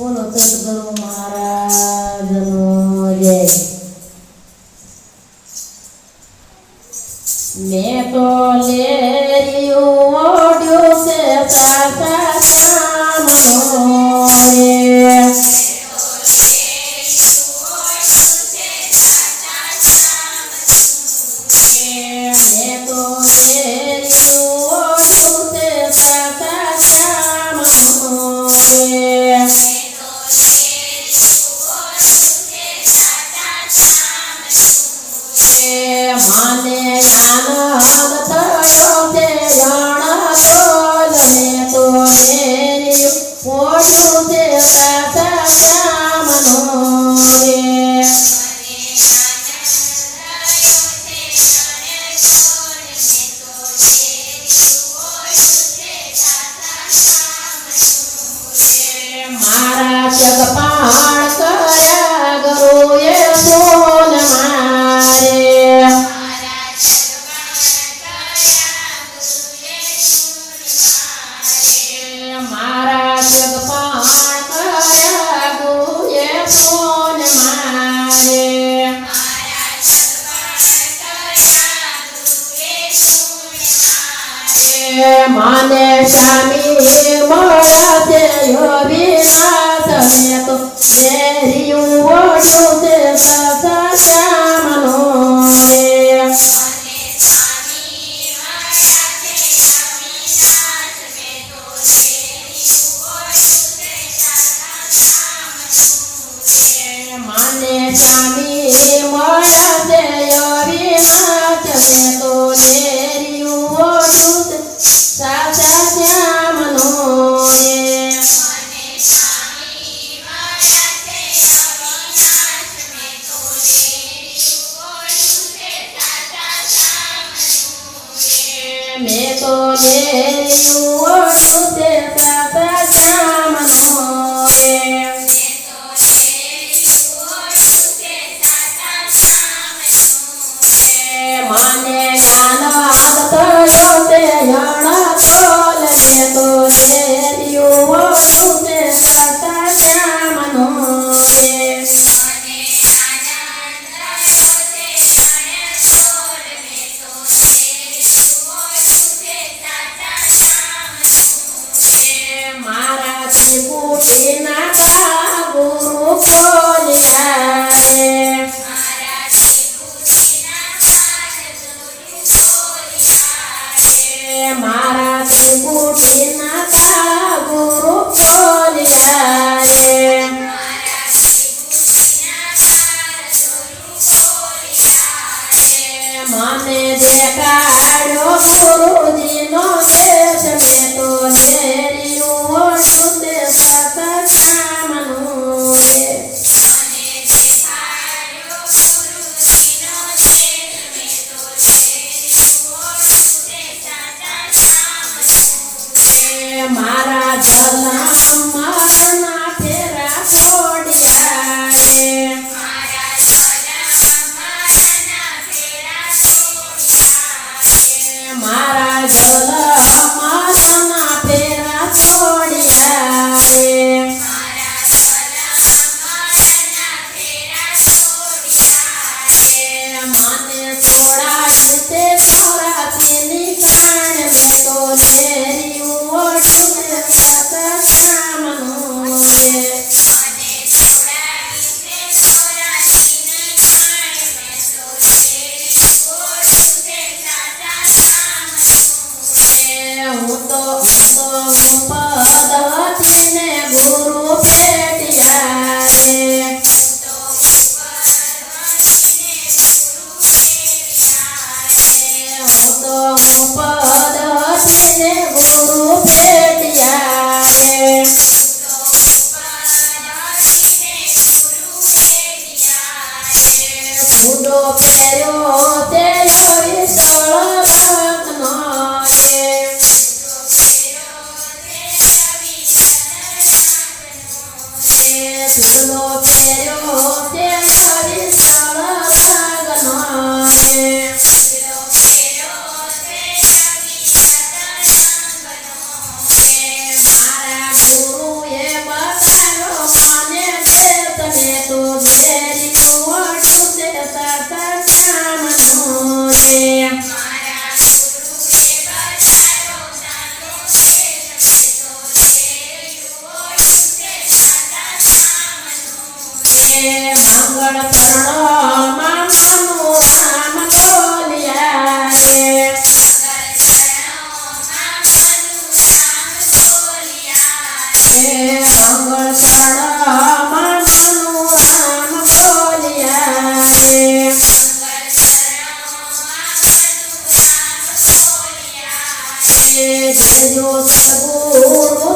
બોલો સદગુરુ મહારાજનો જય। મેં તો લેરિયું ઓઢ્યું છે સાસા શ્યામનો રે। મેં તો લેરિયું ઓઢ્યું છે સાસા શ્યામનો રે। માને આનંદ થયો છે જણતોલ મેં તો લેરિયું ઓઢ્યું છે સાસા શ્યામનો રે। મારા જગપાણ કર્યા ગુરુએ સોન મારે। મારા જગપાણ કર્યા ગુરુએ સોન મારે। માને સ્વામી મળ્યા છે યોગીનાથ મેં તો લેરિયું ઓઢ્યું છે સાસા શ્યામનો રે। માને સ્વામી મળ્યા છે યોગીનાથ મેં તો લેરિયું ઓઢ્યું છે સાસા શ્યામનો રે। મેં તો લેરિયું ઓઢ્યું છે સાસા શ્યામનો રે। માને આનંદ થયો છે જણતોલ મેં તો લેરિયું ઓઢ્યું છે સાસા શ્યામનો રે। મારા ત્રિપુટીના કા ગુરુ ખોલ્યા રે। મારા ત્રિપુટીના કા ગુરુ ખોલ્યા રે। મને દેખાડ્યો ગુરુજીનો દેશ મેં તો લેરિયું ઓઢ્યું છે સાસા શ્યામનો રે। મારા જન્મ મરણના ફેરા છોડ્યા રે। મારા જન્મ મરણના ફેરા છોડ્યા રે। મને છોડાવી તે સૌરાતીની કાણ મેં તો લેરિયું ઓઢ્યું છે સાસા શ્યામનો રે। હું તો પદવતીને ગુરુ ભેટ્યા રે। હું તો પદવતીને ગુરુ ભેટ્યા રે। ફૂટો પહેર્યો તે વિશાળ રત્નો રે। મંગળ ચરણોમાં મનુ રામ બોલ્યા રે મંગળ ચરણોમાં મનુ રામ બોલ્યા રે દેજો સદગુરુ